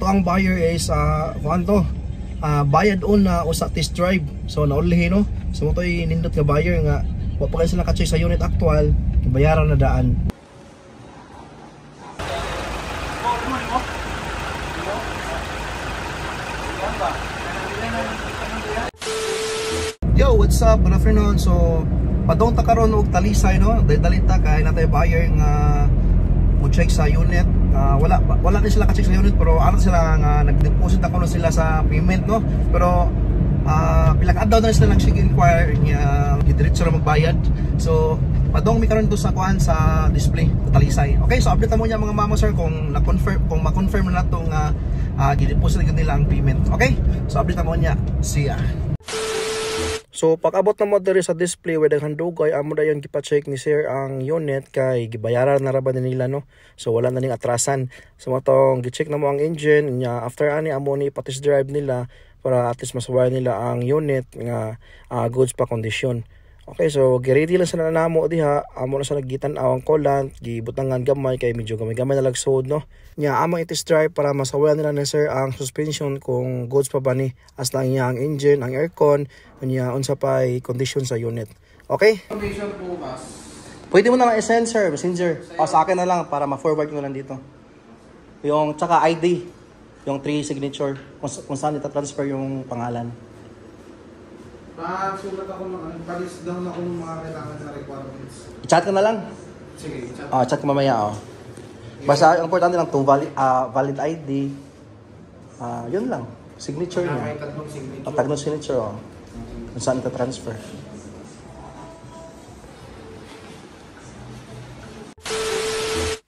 ang buyer is bayad on na usa test drive. So nauli no. So mo toy nindot nga buyer nga wa pa kayo sila ka-check sa unit actual, bayaran na daan. Yo, what's up? Good afternoon. So padong ta karon og talisay no. Dalita kay natay buyer nga mo check sa unit. Wala din sila ka-check sa unit pero ano sila nga nag-deposit ako na sila sa payment no. Pero pila ka adlaw na sila nag-inquire niya diretso na magbayad. So padong mi karon to sa kuan sa display talisay. Okay, so update mo niya mga mama sir kung ma-confirm na nato nga gi-deposit nila ang payment. Okay? So update mo niya. See ya. So pag-abot na mo diri sa display where daghang dugay amo dayon gipa-check ni sir ang unit kay gibayaran na ra ba nila no. So wala na ning atrasan. So matong gi-check na mo ang engine nya after ani amo ni pa-test drive nila para at least masaway nila ang unit nga goods pa condition. Okay, so gi-ready lang sa namo diha, amo na sa nagitan-aw ang coolant, gibutangan gamay kay medyo gamay-gamay na lagsod no. Nya among i-test drive para masawayan nila ni sir ang suspension kung goods pa ba ni as lang niya ang engine, ang aircon, nya unsa pa condition sa unit. Okay? Condition bukas. Pwede mo na lang i-send sir, messenger. O sa akin na lang para ma-forward ko lang dito. Yung tsaka ID, yung 3 signature kung saan ita-transfer yung pangalan. Sulat ako ng palis down ako ng mga kailangan sa requirements. I-chat ka na lang. Sige, chat. Chat ka mamaya Basta ang importante lang itong valid ID. Yun lang. Signature niya. May tatlong signature. Tatlong signature kung saan ita-transfer.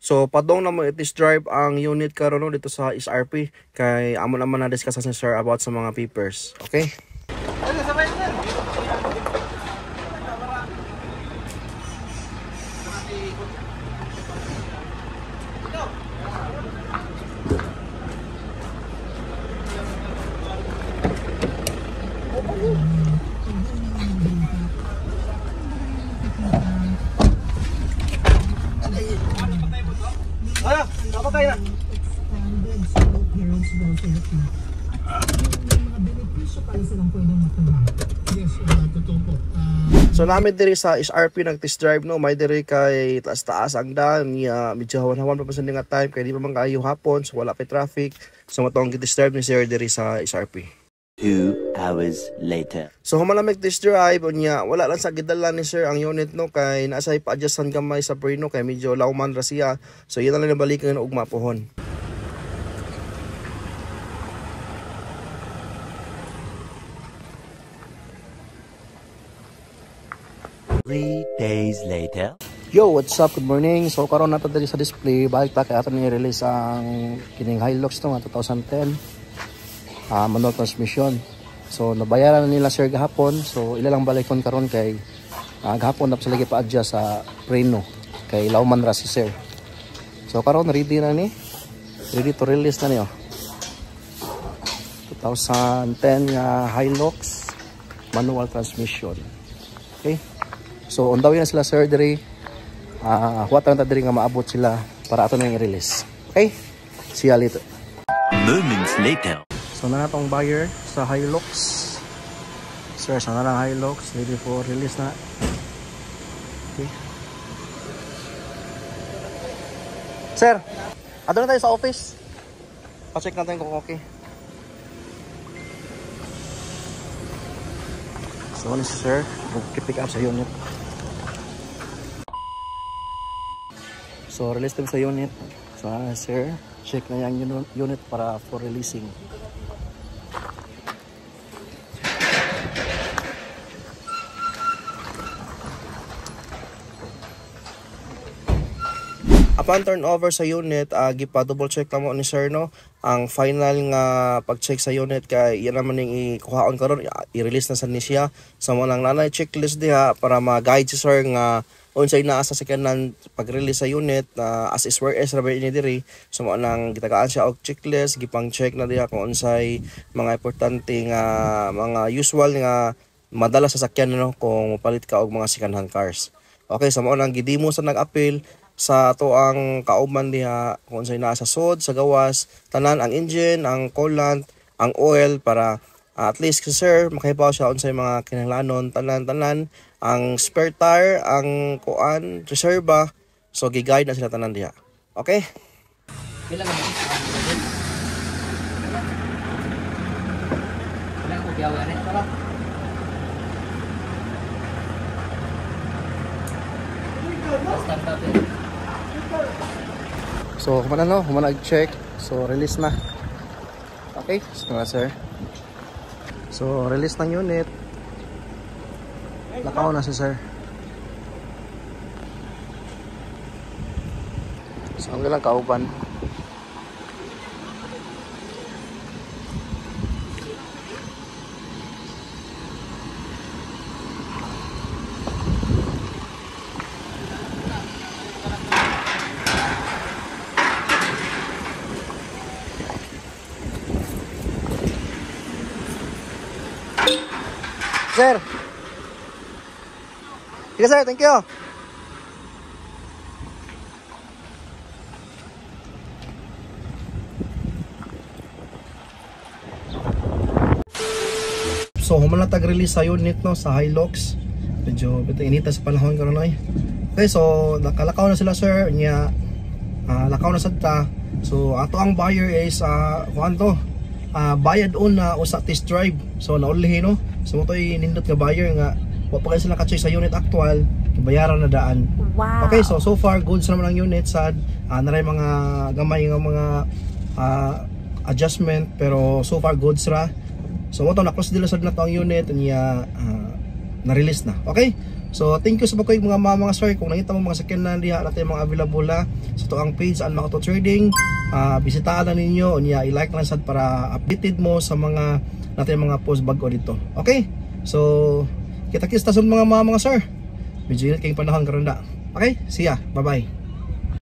So padong na mo i-test drive ang unit karon dito sa SRP kay amo naman na discuss ni sir about sa mga papers. Okay? Apa kaya? So namin diri sa SRP nag-test drive no, may diri kay taas-taas ang daan niya, medyo hawan-hawan pa sa nga time kay di pa man kaayo hapon so wala pa traffic. So matong gi-test drive ni sir diri sa SRP. 2 hours later. So human na mag-test drive niya, wala lang sa gidala ni sir ang unit no kay naasay pa-adjustan gamay sa preno kay medyo lawman ra siya. So yan na lang nabalikan og mapuhon. Three days later. Yo, what's up? Good morning. So karon nato diri sa display, balik ta kay ato ni release ang kining Hilux no 2010. Manual transmission. So nabayaran na nila sir gahapon. So ilalang balikon karon kay gahapon na sa lagi pa-adjust sa preno kay lawman ra si sir. So karon ready na ni. Ready to release na niyo. 2010 Hilux manual transmission. Okay? So on the way na sila sir diri. Huwag na diri nga maabot sila para ato na i-release. Okay? See you later. Moments later. So na natong buyer sa Hilux. Sir, sa na Hilux ready for release na. Okay. Sir, ato na tayo sa office. Pa-check natin kung okay. So ano si sir, mag-pick up sa unit. So release din sa unit. So sir, check na yung unit para for releasing. Upon turnover sa unit, gipa double check lang mo ni sir no. Ang final nga pag-check sa unit kay yan naman ning ikuhaon karon i-release na sa ni siya. So mo lang nanay checklist diha para ma-guide si sir nga unsay naa sa sakanan pag-release sa unit as is where is ra ini diri. So mo nang gitagaan siya og checklist, gipang check na diha kung unsay mga importante nga mga usual nga madala sa sakyan no kung mopalit ka og mga second hand cars. Okay, so mo nang gidemo sa nag-appeal sa ato ang kauban diha kung unsay naa sa sod, sa gawas, tanan ang engine, ang coolant, ang oil para at least sir makahibaw siya unsay mga kinahanglanon tanan ang spare tire, ang kuan, reserva. So gi-guide na sila tanan diha. Okay? Pila ka mo? Pila ko biyaw yan para. So kumana nag-check. So release na. Okay, so sir. So release ng unit. Lakaw na si sir. So ang galang kauban. Sir. Sige sir, thank you. So, human na tag-release sa unit no, sa Hilux. Medyo inita sa panahon karon ay. Okay, so nakalakaw na sila sir, nya lakaw na sad ta. So, ato ang buyer is kuanto? Bayad on na usa test drive. So, nauli no. So, motoy nindot nga buyer nga wa pa kayo sila ka-check sa unit actual, bayaran na daan. Wow. Okay, so far goods naman ang unit sad. Naray mga gamay nga mga adjustment pero so far goods ra. So mo to na-close dila sad na to ang unit niya na-release na. Okay? So thank you sa pagkuy mga sir. Kung nakita mo mga sakyanan diha natin mga available sa to ang page ang Makoto Trading, bisitahan na ninyo niya i-like lang sad para updated mo sa mga natin mga post bago dito. Okay? So kita-kits ta sa mga sir. Medyo init kayong panahon karon da. Okay? See ya. Bye-bye.